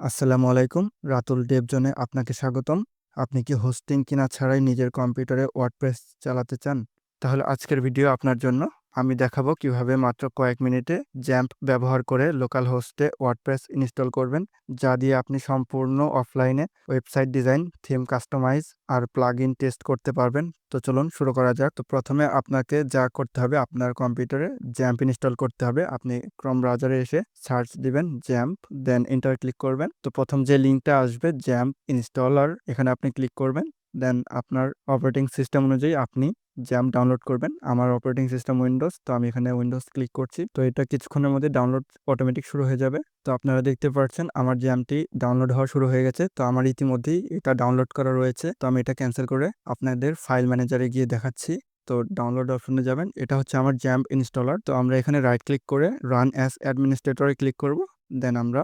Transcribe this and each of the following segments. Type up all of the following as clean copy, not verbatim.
আসসালামু আলাইকুম। রাতুল ডেভ জোনে আপনাকে স্বাগতম। আপনি কি হোস্টিং কিনা ছাড়াই নিজের কম্পিউটারে ওয়ার্ডপ্রেস চালাতে চান? তাহলে আজকের ভিডিও আপনার জন্য। আমি দেখাবো কিভাবে মাত্র কয়েক মিনিটে জ্যাম্প ব্যবহার করে লোকাল হোস্টে ওয়ার্ডপ্রেস ইনস্টল করবেন, যা দিয়ে আপনি সম্পূর্ণ অফলাইনে ওয়েবসাইট ডিজাইন, থিম কাস্টমাইজ আর প্লাগইন টেস্ট করতে পারবেন। তো চলুন শুরু করা যাক। তো প্রথমে আপনাকে যা করতে হবে, আপনার কম্পিউটারে জ্যাম্প ইনস্টল করতে হবে। আপনি ক্রোম ব্রাউজারে এসে সার্চ দিবেন জ্যাম্প, দেন এন্টার ক্লিক করবেন। তো প্রথম যে লিঙ্কটা আসবে জ্যাম্প ইনস্টলার, এখানে আপনি ক্লিক করবেন। দেন আপনার অপারেটিং সিস্টেম অনুযায়ী আপনি জ্যাম্প ডাউনলোড করবেন। আমার অপারেটিং সিস্টেম উইন্ডোজ, তো আমি এখানে উইন্ডোজ ক্লিক করছি। তো এটা কিছুক্ষণের মধ্যে ডাউনলোড অটোমেটিক শুরু হয়ে যাবে। তো আপনারা দেখতে পাচ্ছেন আমার জ্যামটি ডাউনলোড হওয়া শুরু হয়ে গেছে। তো আমার ইতিমধ্যেই এটা ডাউনলোড করা রয়েছে। তো আমি এটা ক্যান্সেল করে আপনাদের ফাইল ম্যানেজারে গিয়ে দেখাচ্ছি। তো ডাউনলোড অপশনে যাবেন, এটা হচ্ছে আমার জ্যাম্প ইনস্টলার। তো আমরা এখানে রাইট ক্লিক করে রান অ্যাজ অ্যাডমিনিস্ট্রেটরে ক্লিক করব। দেন আমরা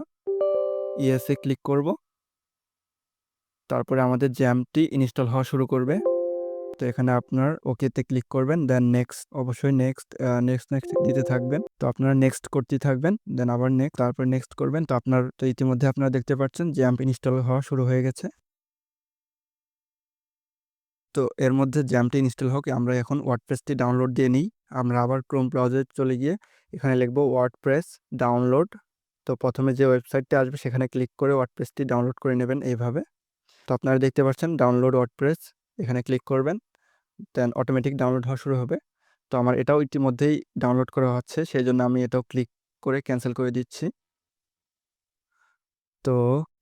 ইয়েসে ক্লিক করব। তারপরে আমাদের জ্যামটি ইনস্টল হওয়া শুরু করবে। তো এখানে আপনার ওকেতে ক্লিক করবেন, দেন নেক্সট, অবশ্যই নেক্সট নেক্সট দিতে থাকবেন। তো আপনারা নেক্সট করতে থাকবেন, দেন আবার নেক্সট, তারপর নেক্সট করবেন। তো ইতিমধ্যে আপনারা দেখতে পাচ্ছেন জ্যাম্প ইনস্টল হওয়া শুরু হয়ে গেছে। তো এর মধ্যে জ্যামটি ইনস্টল হোক, আমরা এখন ওয়ার্ডপ্রেসটি ডাউনলোড দিয়ে নিই। আমরা আবার ক্রোম ব্রাউজারে চলে গিয়ে এখানে লিখবো ওয়ার্ডপ্রেস ডাউনলোড। তো প্রথমে যে ওয়েবসাইটটি আসবে সেখানে ক্লিক করে ওয়ার্ডপ্রেসটি ডাউনলোড করে নেবেন এইভাবে। তো আপনারা দেখতে পাচ্ছেন ডাউনলোড ওয়ার্ডপ্রেস, এখানে ক্লিক করবেন, দেন অটোমেটিক ডাউনলোড হওয়া শুরু হবে। তো আমার এটাও ইতিমধ্যেই ডাউনলোড করা হচ্ছে, সেই জন্য আমি এটাও ক্লিক করে ক্যান্সেল করে দিচ্ছি। তো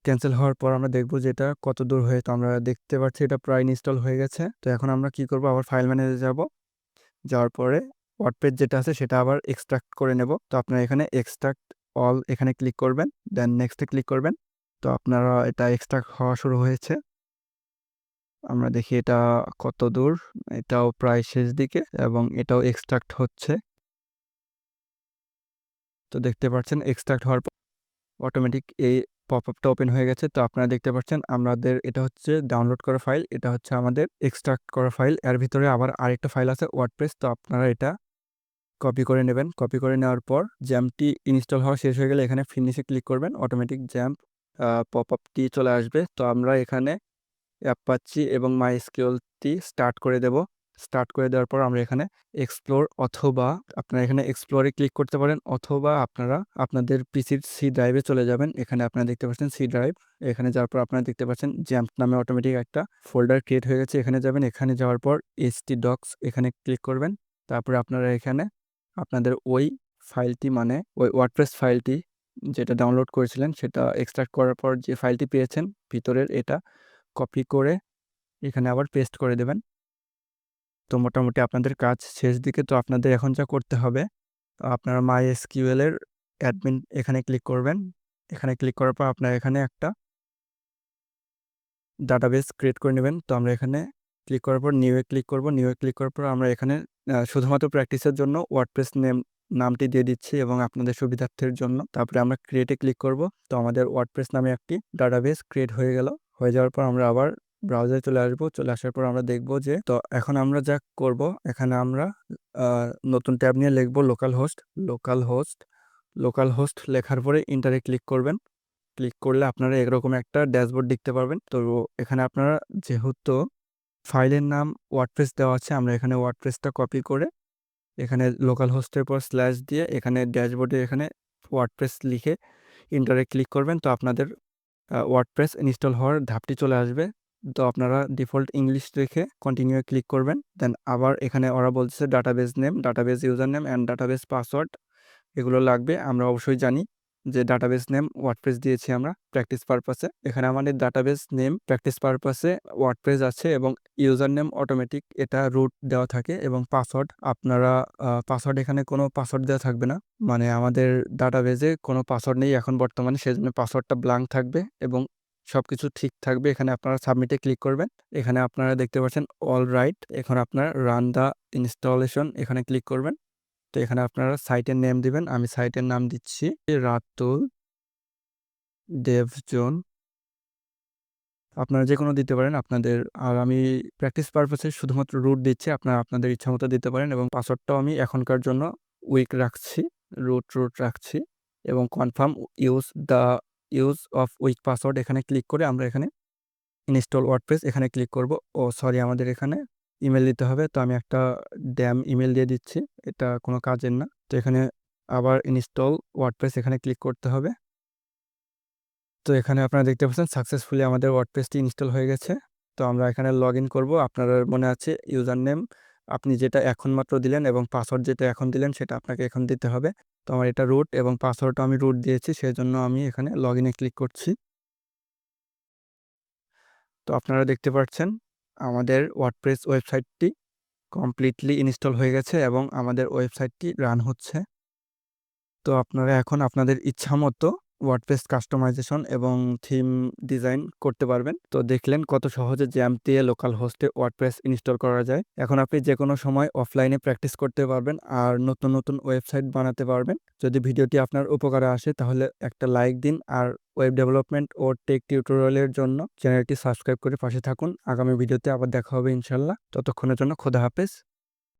ক্যান্সেল হওয়ার পর আমরা দেখব যে এটা কত দূর হয়ে, তো আমরা দেখতে পাচ্ছি এটা প্রায় ইনস্টল হয়ে গেছে। তো এখন আমরা কি করব, আবার ফাইল ম্যানেজারে যাব। যাওয়ার পরে ওয়ার্ডপ্রেস যেটা আছে সেটা আবার এক্সট্রাক্ট করে নেব। তো আপনারা এখানে এক্সট্রাক্ট অল এখানে ক্লিক করবেন, দেন নেক্সটে ক্লিক করবেন। তো আপনারা এটা এক্সট্রাক্ট হওয়া শুরু হয়েছে। আমরা দেখি এটা কত দূর, এটাও প্রায় শেষ দিকে এবং এটাও এক্সট্রাক্ট হচ্ছে। তো দেখতে পাচ্ছেন এক্সট্রাক্ট হওয়ার পর অটোমেটিক এই পপআপটা ওপেন হয়ে গেছে। তো আপনারা দেখতে পাচ্ছেন আমাদের এটা হচ্ছে ডাউনলোড করা ফাইল, এটা হচ্ছে আমাদের এক্সট্রাক্ট করা ফাইল। এর ভিতরে আবার আরেকটা ফাইল আছে ওয়ার্ডপ্রেস। তো আপনারা এটা কপি করে নেবেন। কপি করে নেওয়ার পর জ্যাম্পটি ইনস্টল হওয়া শেষ হয়ে গেলে এখানে ফিনিশে ক্লিক করবেন, অটোমেটিক জ্যাম্প পপআপটি চলে আসবে। তো আমরা এখানে অ্যাপাচি এবং মাইস্কিউএলটি স্টার্ট করে দেব। স্টার্ট করে দেওয়ার পর আমরা এখানে এক্সপ্লোর, অথবা আপনারা এখানে এক্সপ্লোরে ক্লিক করতে পারেন, অথবা আপনারা আপনাদের পিসির সি ড্রাইভে চলে যাবেন। এখানে আপনারা দেখতে পাচ্ছেন সি ড্রাইভ, এখানে যাওয়ার পর আপনারা দেখতে পাচ্ছেন জ্যাম্প নামে অটোমেটিক একটা ফোল্ডার ক্রিয়েট হয়ে গেছে। এখানে যাবেন, এখানে যাওয়ার পর htdocs এখানে ক্লিক করবেন। তারপরে আপনারা এখানে আপনাদের ওই ফাইলটি, মানে ওই ওয়ার্ডপ্রেস ফাইলটি যেটা ডাউনলোড করেছিলেন সেটা এক্সট্রাক্ট করার পর যে ফাইলটি পেয়েছেন ভিতরের, এটা কপি করে এখানে আবার পেস্ট করে দেবেন। তো মোটামুটি আপনাদের কাজ শেষ দিকে। তো আপনাদের এখন যা করতে হবে, আপনারা MySQL এর অ্যাডমিন এখানে ক্লিক করবেন। এখানে ক্লিক করার পর আপনারা এখানে একটা ডাটাবেস ক্রিয়েট করে নেবেন। তো আমরা এখানে ক্লিক করার পর নিউ এ ক্লিক করব। নিউ এ ক্লিক করার পর আমরা এখানে শুধুমাত্র প্র্যাকটিসের জন্য ওয়ার্ডপ্রেস নামটি দিয়ে দিচ্ছি এবং আপনাদের সুবিধার্থের জন্য। তারপরে আমরা ক্রিয়েটে ক্লিক করব। তো আমাদের ওয়ার্ডপ্রেস নামে একটি ডাটাবেস ক্রিয়েট হয়ে গেল। হয়ে যাওয়ার পর আমরা আবার ব্রাউজারে চলে আসবো। চলে আসার পর আমরা দেখব যে, তো এখন আমরা যা করব, এখানে আমরা নতুন ট্যাব নিয়ে লিখবো local host. Local host, local host লেখার পরে ইন্টারে ক্লিক করবেন। ক্লিক করলে আপনারা এরকম একটা ড্যাশবোর্ড দেখতে পারবেন। তো এখানে আপনারা, যেহেতু ফাইলের নাম ওয়ার্ডপ্রেস দেওয়া আছে, আমরা এখানে ওয়ার্ডপ্রেসটা কপি করে এখানে লোকাল হোস্টের পর স্ল্যাশ দিয়ে এখানে ড্যাশবোর্ডে এখানে ওয়ার্ডপ্রেস লিখে ইন্টারে ক্লিক করবেন। তো আপনাদের ওয়ার্ডপ্রেস ইনস্টল হওয়ার ধাপটি চলে আসবে। তো আপনারা ডিফল্ট ইংলিশ রেখে কন্টিনিউ ক্লিক করবেন। দেন আবার এখানে ওরা বলছে database name, database user name and database password, এগুলো লাগবে। আমরা অবশ্যই জানি যে ডাটাবেস নেম ওয়ার্ডপ্রেস দিয়েছি আমরা প্র্যাকটিস পারপাসে। এখানে আমাদের ডাটাবেস নেম প্র্যাকটিস পারপাসে ওয়ার্ডপ্রেস আছে এবং ইউজার নেম অটোমেটিক এটা রুট দেওয়া থাকে, এবং পাসওয়ার্ড আপনারা পাসওয়ার্ড এখানে কোনো পাসওয়ার্ড দেওয়া থাকবে না, মানে আমাদের ডাটাবেসে কোনো পাসওয়ার্ড নেই এখন বর্তমানে, সেজন্য পাসওয়ার্ডটা ব্ল্যাঙ্ক থাকবে এবং সবকিছু ঠিক থাকবে। এখানে আপনারা সাবমিটে ক্লিক করবেন। এখানে আপনারা দেখতে পাচ্ছেন অল রাইট, এখন আপনার রান দ্য ইনস্টলেশন এখানে ক্লিক করবেন। তো এখানে আপনারা সাইটের নেম দিবেন। আমি সাইটের নাম দিচ্ছি রাতুল ডেভ জোন। আপনারা যে কোনো দিতে পারেন আপনাদের। আর আমি প্র্যাকটিস পারপাসে শুধুমাত্র রুট দিচ্ছি, আপনারা আপনাদের ইচ্ছা মতো দিতে পারেন, এবং পাসওয়ার্ডটাও আমি এখনকার জন্য উইক রাখছি, রুট রাখছি, এবং confirm use the use of week password এখানে ক্লিক করে আমরা এখানে ইনস্টল ওয়ার্ডপ্রেস এখানে ক্লিক করব। ও সরি, আমাদের এখানে ইমেল দিতে হবে। তো আমি একটা ড্যাম ইমেল দিয়ে দিচ্ছি, এটা কোনো কাজের না। তো এখানে আবার ইনস্টল ওয়ার্ডপ্রেস এখানে ক্লিক করতে হবে। তো এখানে আপনারা দেখতে পাচ্ছেন সাকসেসফুলি আমাদের ওয়ার্ডপ্রেসটি ইনস্টল হয়ে গেছে। তো আমরা এখানে লগ ইন করবো। আপনার মনে আছে ইউজার নেম আপনি যেটা এখন মাত্র দিলেন এবং পাসওয়ার্ড যেটা এখন দিলেন সেটা আপনাকে এখন দিতে হবে। তো আমার এটা রুট এবং পাসওয়ার্ডটা আমি রুট দিয়েছি, সেজন্য আমি এখানে লগ ইনে ক্লিক করছি। তো আপনারা দেখতে পাচ্ছেন আমাদের ওয়ার্ডপ্রেস ওয়েবসাইটটি কমপ্লিটলি ইনস্টল হয়ে গেছে এবং আমাদের ওয়েবসাইটটি রান হচ্ছে। তো আপনারা এখন আপনাদের ইচ্ছামতো ওয়ার্ডপ্রেস কাস্টমাইজেশন এবং থিম ডিজাইন করতে পারবেন। তো দেখলেন কত সহজে জ্যাম্প দিয়ে লোকাল হোস্টে ওয়ার্ডপ্রেস ইনস্টল করা যায়। এখন আপনি যে কোনো সময় অফলাইনে প্র্যাকটিস করতে পারবেন আর নতুন নতুন ওয়েবসাইট বানাতে পারবেন। যদি ভিডিওটি আপনার উপকারে আসে তাহলে একটা লাইক দিন, আর ওয়েব ডেভেলপমেন্ট ও টেক টিউটোরিয়ালের জন্য চ্যানেলটি সাবস্ক্রাইব করে পাশে থাকুন। আগামী ভিডিওতে আবার দেখা হবে ইনশাল্লাহ। ততক্ষণের জন্য খোদা হাফেজ।